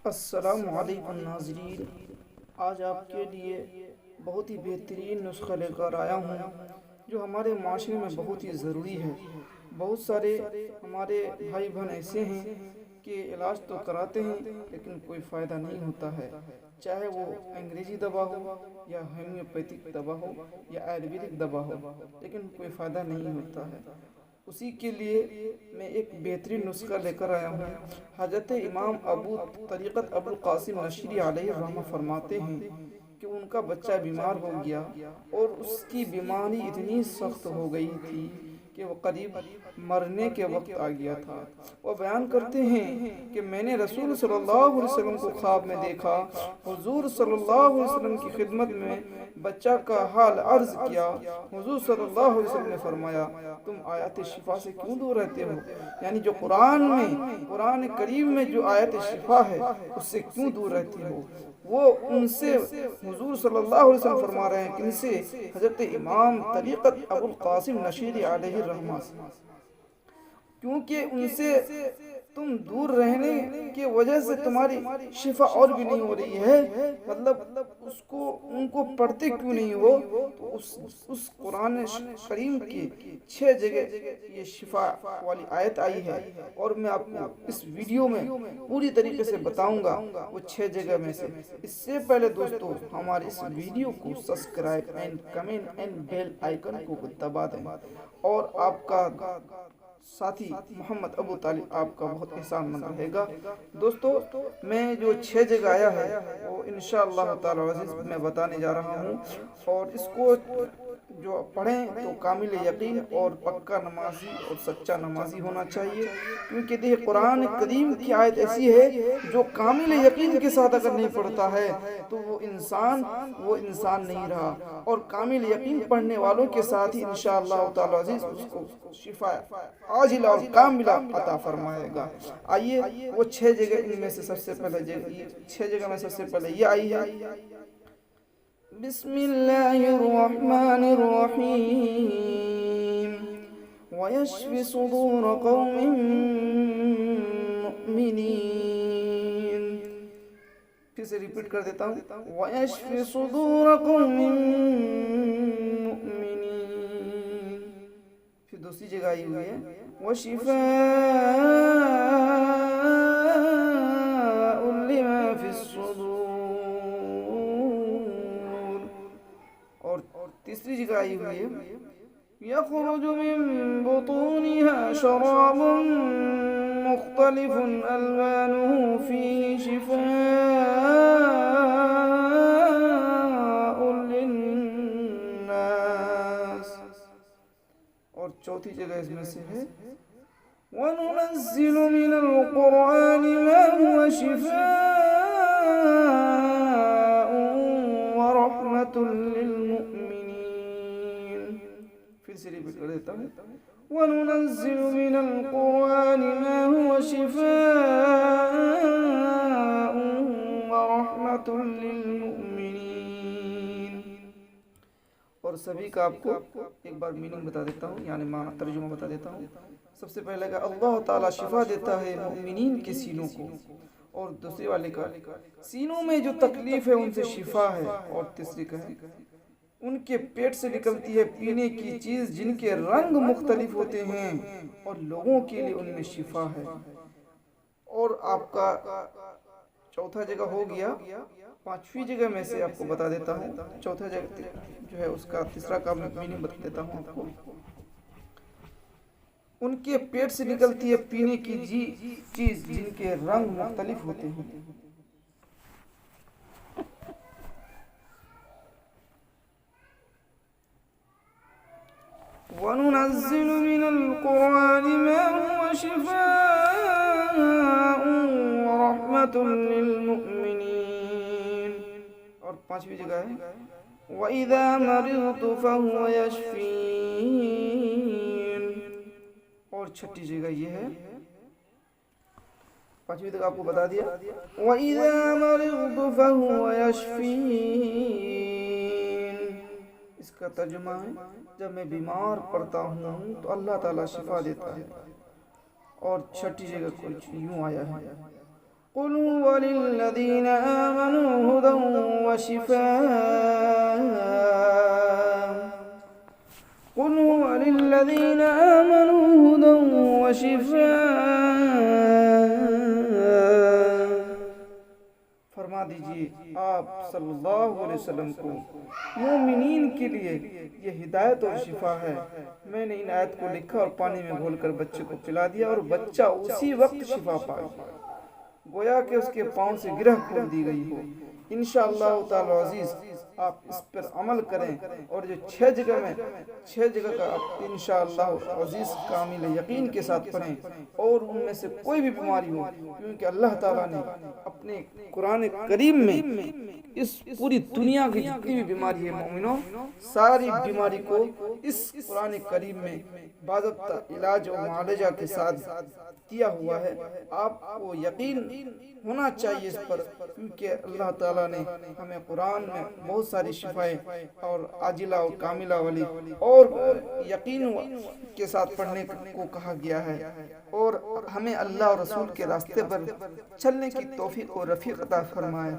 السلام علیکم ناظرین، آج آپ کے لیے بہت ہی بہترین نسخہ لے کر آیا ہوں جو ہمارے معاشرے میں بہت ہی ضروری ہے۔ بہت سارے ہمارے بھائی بہن ایسے ہیں کہ علاج تو کراتے ہیں لیکن کوئی فائدہ نہیں ہوتا ہے، چاہے وہ انگریزی دوا ہو یا ہومیوپیتھک دوا ہو یا آیورویدک دوا ہو، لیکن کوئی فائدہ نہیں ہوتا ہے۔ اسی کے لیے میں ایک بہترین نسخہ لے کر آیا ہوں۔ حضرت امام طریقت ابو القاسم نشری علیہ الرحمہ فرماتے ہیں کہ ان کا بچہ بیمار ہو گیا اور اس کی بیماری اتنی سخت ہو گئی تھی کہ وہ قریب مرنے کے وقت آ گیا تھا۔ وہ بیان کرتے ہیں کہ میں نے رسول صلی اللہ علیہ وسلم کو خواب میں دیکھا۔ حضور صلی اللہ علیہ وسلم کی خدمت میں بچہ کا حال عرض کیا۔ حضور صلی اللہ علیہ وسلم نے فرمایا، تم آیات شفا سے کیوں دور رہتے ہو؟ یعنی جو قرآن کریم میں جو آیت شفا ہے اس سے کیوں دور رہتے ہو؟ وہ ان سے حضور صلی اللہ علیہ وسلم فرما رہے ہیں کہ ان سے حضرت امام طریقت ابو القاسم نشری علیہ الرحمہ، کیونکہ ان سے تم دور رہنے کی وجہ سے تمہاری شفا اور بھی نہیں ہو رہی ہے۔ مطلب ان کو پڑھتے کیوں نہیں ہو؟ تو اس قرآن کریم کی 6 جگہ یہ شفا والی آیت آئی ہے، اور میں آپ کو اس ویڈیو میں پوری طریقے سے بتاؤں گا وہ 6 جگہ میں سے۔ اس سے پہلے دوستو ہمارے اس ویڈیو کو subscribe and comment and bell icon کو دبا دیں، اور آپ کا ساتھی محمد ابو طالب آپ کا بہت احسان مند رہے گا۔ دوستو میں جو 6 جگہ آیا ہے وہ انشاءاللہ تعالی عزیز میں بتانے جا رہا ہوں، اور اس کو جو پڑھیں تو کامل یقین اور پکا نمازی اور سچا نمازی ہونا چاہیے، کیونکہ دیکھ قرآن کریم کی آیت ایسی ہے جو کامل یقین کے ساتھ اگر نہیں پڑھتا ہے تو وہ انسان نہیں رہا، اور کامل یقین پڑھنے والوں کے ساتھ ہی انشاءاللہ تعالی عزیز اس کو شفا عاجلہ اور کاملہ عطا فرمائے گا۔ آئیے وہ 6 جگہ ان میں سے سب سے پہلے 6 جگہ میں سب سے پہلے یہ آئی ہے۔ بسم اللہ الرحمن الرحیم وَيَشْفِ صُدُورَ قَوْمٍ مُؤْمِنِينَ۔ پھر سے ریپیٹ کر دیتا ہوں، وَيَشْفِ صُدُورَ قَوْمٍ مُؤْمِنِينَ۔ پھر دوسری جگہ آئی ہوئی ہے، وَشِفَاءٌ لِمَا فِي الصُّدُورِ۔ اور تیسری جگہ آئی ہوئی ہے، يَخْرُجُ مِن بُطُونِهَا شَرَابٌ مُخْتَلِفٌ أَلْوَانُهُ فِيهِ شِفَاءٌ لِلنَّاسِ۔ اور چوتھی جگہ اس میں سے ہے، وَنُنَزِّلُ مِنَ الْقُرْآنِ مَا هُوَ شِفَاءٌ وَرَحْمَةٌ لِلْمُؤْمِنِينَ۔ پھر سے ریپیٹ کر دیتا ہوں، وَنُنَزِّلُ مِنَ الْقُرْآنِ مَا هُوَ شِفَاءٌ وَرَحْمَةٌ لِلْمُؤْمِنِينَ۔ اور سبھی کا آپ کو ایک بار میننگ بتا دیتا ہوں، یعنی معنی ترجمہ بتا دیتا ہوں۔ سب سے پہلے کا اللہ تعالیٰ شفا دیتا ہے مؤمنین کے سینوں کو، اور دوسری والے کا سینوں میں جو تکلیف ہے ان سے شفا ہے، اور تیسری کا ہے ان کے پیٹ سے نکلتی ہے پینے کی چیز جن کے رنگ مختلف ہوتے ہیں اور لوگوں کے لیے ان میں شفا ہے۔ اور آپ کا چوتھا جگہ ہو گیا، پانچویں جگہ میں سے آپ کو بتا دیتا ہوں۔ چوتھا جگہ جو ہے اس کا تیسرا کا میننگ بتا دیتا ہوں آپ کو، ان کے پیٹ سے نکلتی ہے پینے کی چیز جن کے رنگ مختلف ہوتے ہیں۔ وَنُنَزِّلُ مِنَ الْقُرْآنِ مَا هُوَ شِفَاءٌ وَرَحْمَةٌ لِلْمُؤْمِنِينَ۔ اور پانچویں جگہ ہے، وَإِذَا مَرِضْتُ فَهُوَ يَشْفِينِ۔ اور چھٹی جگہ یہ ہے، پانچویں تک آپ کو بتا دیا، وَإِذَا مَرِضْتُ فَهُوَ يَشْفِينِ۔ اس کا ترجمہ ہے، جب میں بیمار پڑتا ہوں تو اللہ تعالیٰ شفا دیتا ہے۔ اور چھٹی جگہ کچھ یوں آیا ہے، قل هو للذین آمنوا هدى وشفاء قل هو للذین آمنوا هدى وشفاء فرما دیجئے آپ صلی اللہ علیہ وسلم کو مومنین کے لیے یہ ہدایت اور شفا ہے۔ میں نے ان آیت کو لکھا اور پانی میں گھول کر بچے کو پلا دیا اور بچہ اسی وقت شفا پا گیا، گویا کہ اس کے پاؤں سے گرہ کھول دی گئی ہو۔ انشاءاللہ تعالی عزیز آپ اس پر عمل کریں اور جو 6 جگہ کا آپ انشاءاللہ عزیز کامل یقین کے ساتھ پڑھیں، اور ان میں سے کوئی بھی بیماری ہو، کیونکہ اللہ تعالیٰ نے اپنے قرآن کریم میں اس پوری دنیا کی جتنی بھی بیماری ہے مومنوں، ساری بیماری کو اس قرآن کریم میں باضابطہ علاج و معالجہ کے ساتھ دیا ہوا ہے۔ آپ کو یقین ہونا چاہیے اس پر، کیونکہ اللہ تعالیٰ نے ہمیں قرآن میں بہت ساری شفائیں اور عاجلہ و کاملہ والی اور یقین کے ساتھ پڑھنے کو کہا گیا ہے، اور ہمیں اللہ اور رسول کے راستے پر چلنے کی توفیق و رفیق عطا فرمائے۔